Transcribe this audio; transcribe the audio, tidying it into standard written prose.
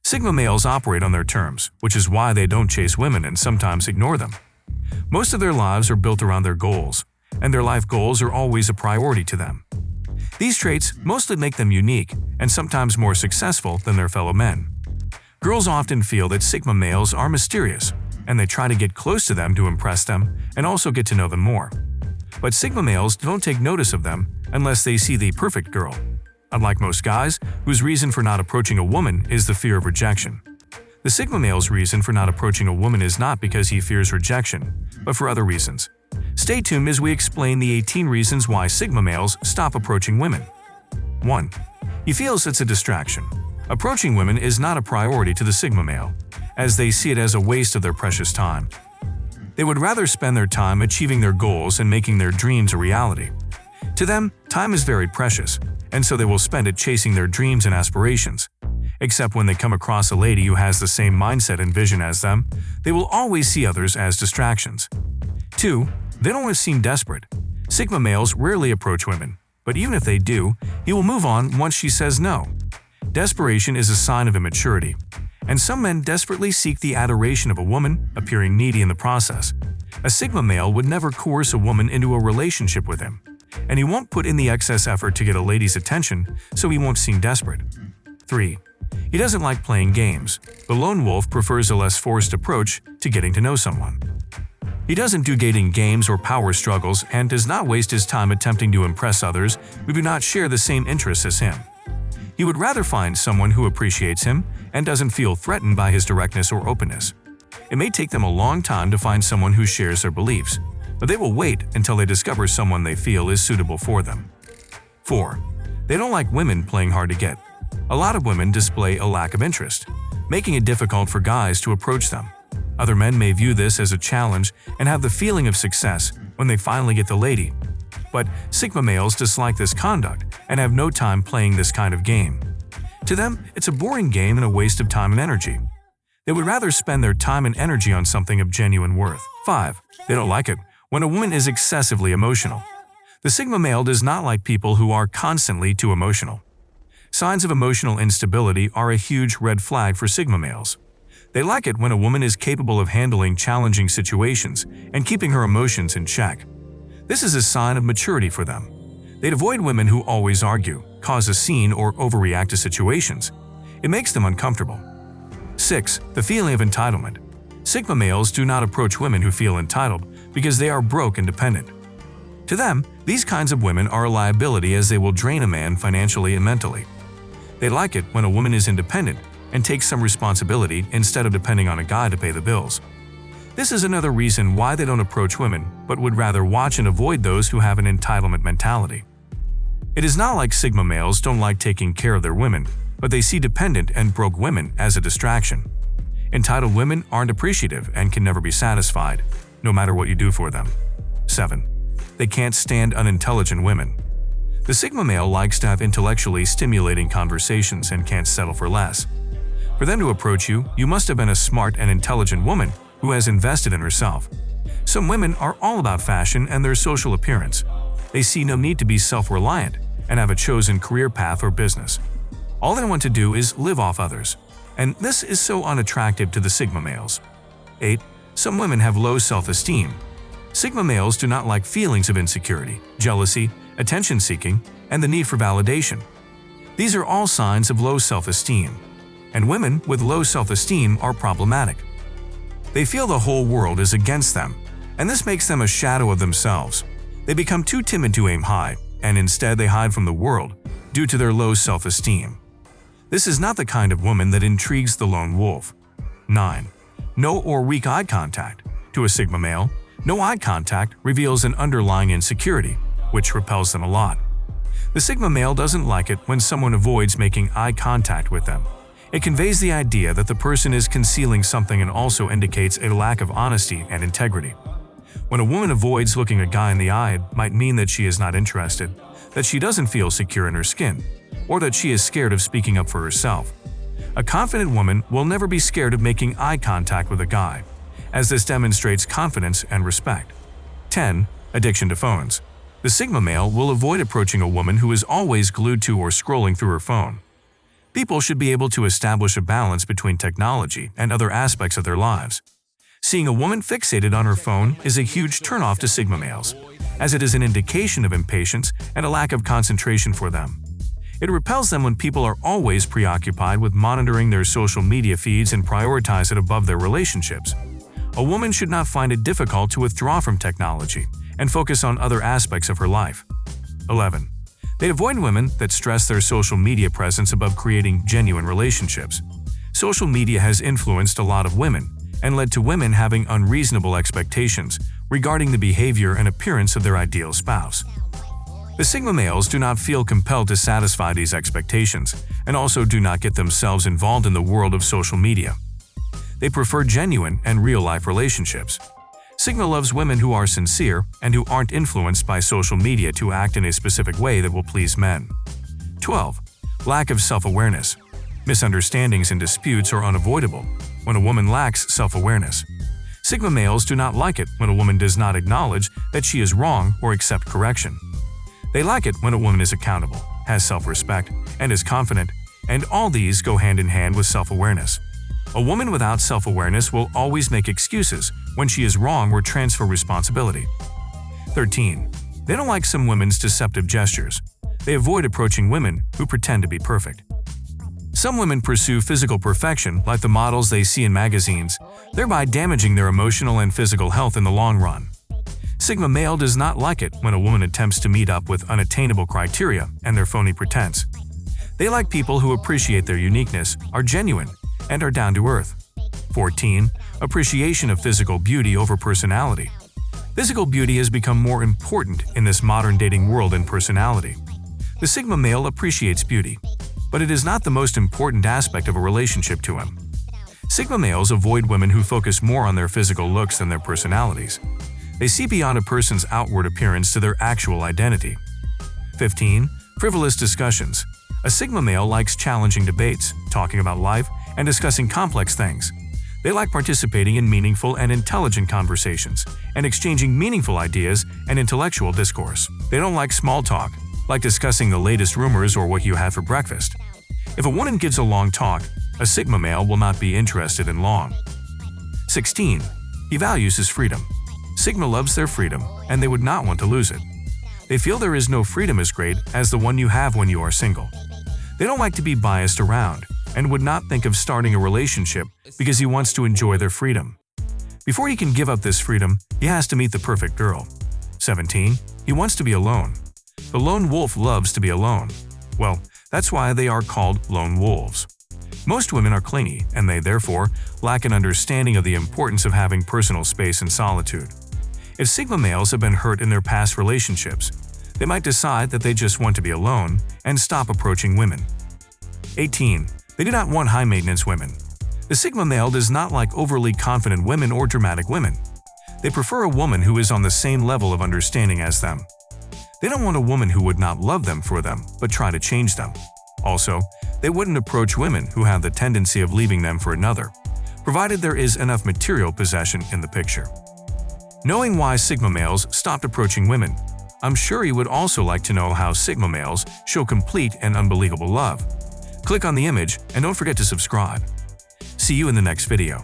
Sigma males operate on their terms, which is why they don't chase women and sometimes ignore them. Most of their lives are built around their goals, and their life goals are always a priority to them. These traits mostly make them unique and sometimes more successful than their fellow men. Girls often feel that Sigma males are mysterious, and they try to get close to them to impress them and also get to know them more. But Sigma males don't take notice of them unless they see the perfect girl. Unlike most guys, whose reason for not approaching a woman is the fear of rejection. The Sigma male's reason for not approaching a woman is not because he fears rejection, but for other reasons. Stay tuned as we explain the 18 reasons why Sigma males stop approaching women. 1. He feels it's a distraction. Approaching women is not a priority to the Sigma male, as they see it as a waste of their precious time. They would rather spend their time achieving their goals and making their dreams a reality. To them, time is very precious, and so they will spend it chasing their dreams and aspirations. Except when they come across a lady who has the same mindset and vision as them, they will always see others as distractions. 2. They don't want to seem desperate. Sigma males rarely approach women, but even if they do, he will move on once she says no. Desperation is a sign of immaturity, and some men desperately seek the adoration of a woman, appearing needy in the process. A Sigma male would never coerce a woman into a relationship with him, and he won't put in the excess effort to get a lady's attention, so he won't seem desperate. 3. He doesn't like playing games. The lone wolf prefers a less forced approach to getting to know someone. He doesn't do dating games or power struggles and does not waste his time attempting to impress others who do not share the same interests as him. He would rather find someone who appreciates him and doesn't feel threatened by his directness or openness. It may take them a long time to find someone who shares their beliefs, but they will wait until they discover someone they feel is suitable for them. 4. They don't like women playing hard to get. A lot of women display a lack of interest, making it difficult for guys to approach them. Other men may view this as a challenge and have the feeling of success when they finally get the lady. But Sigma males dislike this conduct and have no time playing this kind of game. To them, it's a boring game and a waste of time and energy. They would rather spend their time and energy on something of genuine worth. 5. They don't like it when a woman is excessively emotional. The Sigma male does not like people who are constantly too emotional. Signs of emotional instability are a huge red flag for Sigma males. They like it when a woman is capable of handling challenging situations and keeping her emotions in check. This is a sign of maturity for them. They'd avoid women who always argue, cause a scene, or overreact to situations. It makes them uncomfortable. 6. The feeling of entitlement. Sigma males do not approach women who feel entitled because they are broke and dependent. To them, these kinds of women are a liability as they will drain a man financially and mentally. They like it when a woman is independent and takes some responsibility instead of depending on a guy to pay the bills. This is another reason why they don't approach women, but would rather watch and avoid those who have an entitlement mentality. It is not like Sigma males don't like taking care of their women, but they see dependent and broke women as a distraction. Entitled women aren't appreciative and can never be satisfied, no matter what you do for them. 7. They can't stand unintelligent women. The Sigma male likes to have intellectually stimulating conversations and can't settle for less. For them to approach you, you must have been a smart and intelligent woman who has invested in herself. Some women are all about fashion and their social appearance. They see no need to be self-reliant and have a chosen career path or business. All they want to do is live off others, and this is so unattractive to the Sigma males. 8. Some women have low self-esteem. Sigma males do not like feelings of insecurity, jealousy, attention-seeking, and the need for validation. These are all signs of low self-esteem, and women with low self-esteem are problematic. They feel the whole world is against them, and this makes them a shadow of themselves. They become too timid to aim high, and instead they hide from the world due to their low self-esteem. This is not the kind of woman that intrigues the lone wolf. 9. No or weak eye contact. To a Sigma male, no eye contact reveals an underlying insecurity, which repels them a lot. The Sigma male doesn't like it when someone avoids making eye contact with them. It conveys the idea that the person is concealing something and also indicates a lack of honesty and integrity. When a woman avoids looking a guy in the eye, it might mean that she is not interested, that she doesn't feel secure in her skin, or that she is scared of speaking up for herself. A confident woman will never be scared of making eye contact with a guy, as this demonstrates confidence and respect. 10. Addiction to phones. The Sigma male will avoid approaching a woman who is always glued to or scrolling through her phone. People should be able to establish a balance between technology and other aspects of their lives. Seeing a woman fixated on her phone is a huge turnoff to Sigma males, as it is an indication of impatience and a lack of concentration for them. It repels them when people are always preoccupied with monitoring their social media feeds and prioritize it above their relationships. A woman should not find it difficult to withdraw from technology and focus on other aspects of her life. 11. They avoid women that stress their social media presence above creating genuine relationships. Social media has influenced a lot of women and led to women having unreasonable expectations regarding the behavior and appearance of their ideal spouse. The Sigma males do not feel compelled to satisfy these expectations and also do not get themselves involved in the world of social media. They prefer genuine and real-life relationships. Sigma loves women who are sincere and who aren't influenced by social media to act in a specific way that will please men. 12. Lack of self-awareness. Misunderstandings and disputes are unavoidable when a woman lacks self-awareness. Sigma males do not like it when a woman does not acknowledge that she is wrong or accept correction. They like it when a woman is accountable, has self-respect, and is confident, and all these go hand in hand with self-awareness. A woman without self-awareness will always make excuses when she is wrong or transfer responsibility. 13. They don't like some women's deceptive gestures. They avoid approaching women who pretend to be perfect. Some women pursue physical perfection like the models they see in magazines, thereby damaging their emotional and physical health in the long run. Sigma male does not like it when a woman attempts to meet up with unattainable criteria and their phony pretense. They like people who appreciate their uniqueness, are genuine, and are down to earth. 14. Appreciation of physical beauty over personality. Physical beauty has become more important in this modern dating world than personality. The Sigma male appreciates beauty, but it is not the most important aspect of a relationship to him. Sigma males avoid women who focus more on their physical looks than their personalities. They see beyond a person's outward appearance to their actual identity. 15. Frivolous discussions. A Sigma male likes challenging debates, talking about life, and discussing complex things. They like participating in meaningful and intelligent conversations, and exchanging meaningful ideas and intellectual discourse. They don't like small talk, like discussing the latest rumors or what you had for breakfast. If a woman gives a long talk, a Sigma male will not be interested in long. 16. He values his freedom. Sigma loves their freedom, and they would not want to lose it. They feel there is no freedom as great as the one you have when you are single. They don't like to be biased around, and would not think of starting a relationship because he wants to enjoy their freedom. Before he can give up this freedom, he has to meet the perfect girl. 17. He wants to be alone. The lone wolf loves to be alone. Well, that's why they are called lone wolves. Most women are clingy, and they therefore lack an understanding of the importance of having personal space and solitude. If Sigma males have been hurt in their past relationships, they might decide that they just want to be alone and stop approaching women. 18. They do not want high-maintenance women. The Sigma male does not like overly confident women or dramatic women. They prefer a woman who is on the same level of understanding as them. They don't want a woman who would not love them for them, but try to change them. Also, they wouldn't approach women who have the tendency of leaving them for another, provided there is enough material possession in the picture. Knowing why Sigma males stopped approaching women, I'm sure you would also like to know how Sigma males show complete and unbelievable love. Click on the image and don't forget to subscribe. See you in the next video.